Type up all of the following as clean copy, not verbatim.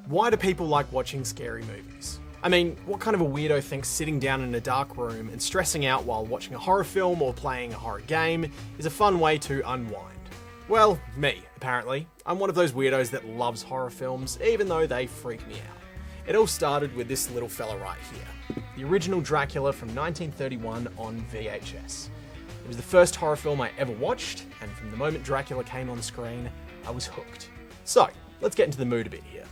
Why do people like watching scary movies? I mean, what kind of a weirdo thinks sitting down in a dark room and stressing out while watching a horror film or playing a horror game is a fun way to unwind? Well, me, apparently. I'm one of those weirdos that loves horror films, even though they freak me out. It all started with this little fella right here. The original Dracula from 1931 on VHS. It was the first horror film I ever watched, and from the moment Dracula came on screen, I was hooked. So, let's get into the mood a bit here.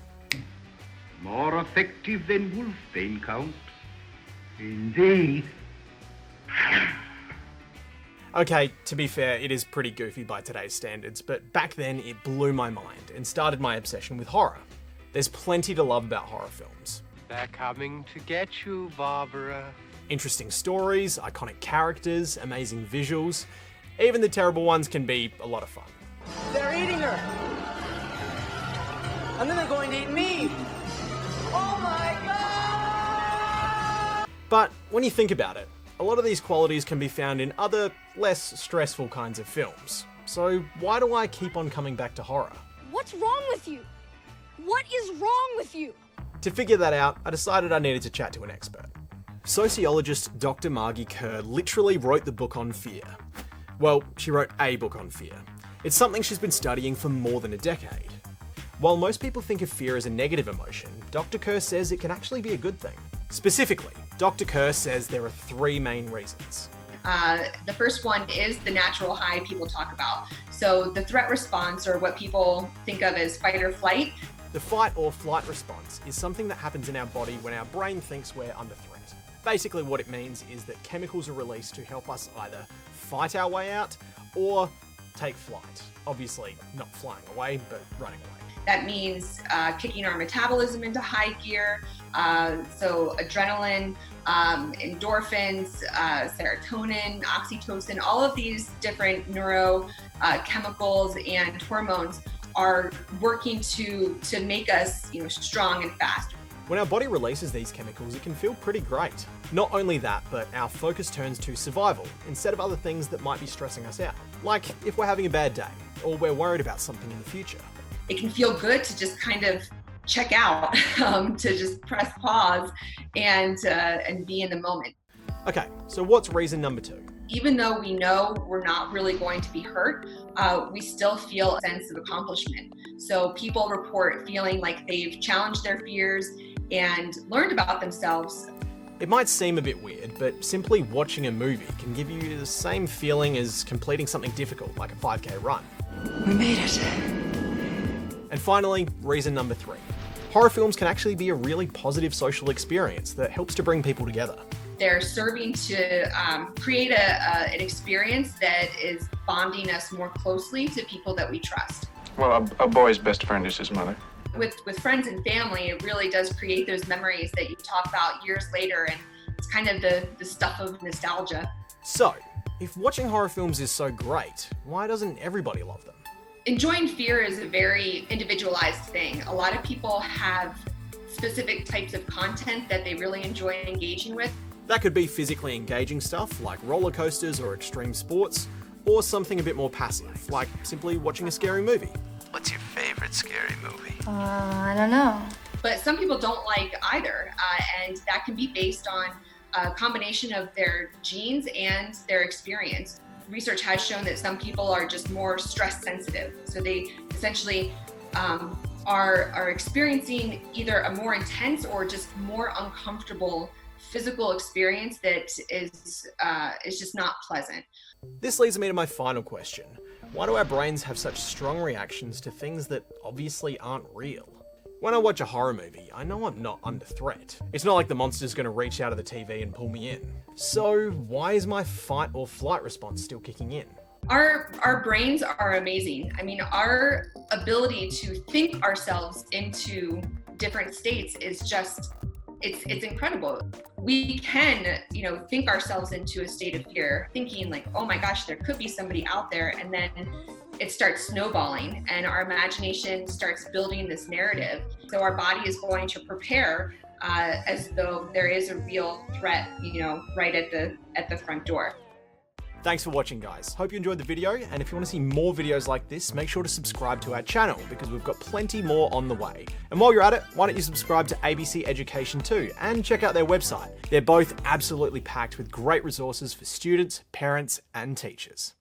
More effective than Wolfbane, Count. Indeed. Okay, to be fair, it is pretty goofy by today's standards, but back then it blew my mind and started my obsession with horror. There's plenty to love about horror films. They're coming to get you, Barbara. Interesting stories, iconic characters, amazing visuals. Even the terrible ones can be a lot of fun. They're eating her! And then they're going to eat me! Oh my God! But when you think about it, a lot of these qualities can be found in other, less stressful kinds of films. So why do I keep on coming back to horror? What's wrong with you? What is wrong with you? To figure that out, I decided I needed to chat to an expert. Sociologist Dr Margee Kerr literally wrote the book on fear. Well, she wrote a book on fear. It's something she's been studying for more than a decade. While most people think of fear as a negative emotion, Dr. Kerr says it can actually be a good thing. Specifically, Dr. Kerr says there are three main reasons. The first one is the natural high people talk about. So the threat response, or what people think of as fight or flight. The fight or flight response is something that happens in our body when our brain thinks we're under threat. Basically what it means is that chemicals are released to help us either fight our way out or take flight. Obviously not flying away, but running away. That means kicking our metabolism into high gear. So adrenaline, endorphins, serotonin, oxytocin, all of these different neurochemicals and hormones are working to make us, strong and fast. When our body releases these chemicals, it can feel pretty great. Not only that, but our focus turns to survival instead of other things that might be stressing us out. Like if we're having a bad day, or we're worried about something in the future. It can feel good to just kind of check out, to just press pause and be in the moment. Okay, so what's reason number two? Even though we know we're not really going to be hurt, we still feel a sense of accomplishment. So people report feeling like they've challenged their fears and learned about themselves. It might seem a bit weird, but simply watching a movie can give you the same feeling as completing something difficult, like a 5K run. We made it. And finally, reason number three. Horror films can actually be a really positive social experience that helps to bring people together. They're serving to create an experience that is bonding us more closely to people that we trust. Well, a boy's best friend is his mother. With friends and family, it really does create those memories that you talk about years later, and it's kind of the stuff of nostalgia. So, if watching horror films is so great, why doesn't everybody love them? Enjoying fear is a very individualized thing. A lot of people have specific types of content that they really enjoy engaging with. That could be physically engaging stuff like roller coasters or extreme sports, or something a bit more passive, like simply watching a scary movie. What's your favorite scary movie? I don't know. But some people don't like either, and that can be based on a combination of their genes and their experience. Research has shown that some people are just more stress sensitive, so they essentially are experiencing either a more intense or just more uncomfortable physical experience that is just not pleasant. This leads me to my final question. Why do our brains have such strong reactions to things that obviously aren't real? When I watch a horror movie, I know I'm not under threat. It's not like the monster's gonna reach out of the TV and pull me in. So why is my fight or flight response still kicking in? Our brains are amazing. I mean, our ability to think ourselves into different states is just, it's incredible. We can, think ourselves into a state of fear, thinking like, oh my gosh, there could be somebody out there, and then it starts snowballing and our imagination starts building this narrative. So our body is going to prepare as though there is a real threat, right at the front door. Thanks for watching, guys. Hope you enjoyed the video, and if you want to see more videos like this, make sure to subscribe to our channel, because we've got plenty more on the way. And while you're at it, why don't you subscribe to ABC Education too, and check out their website. They're both absolutely packed with great resources for students, parents, and teachers.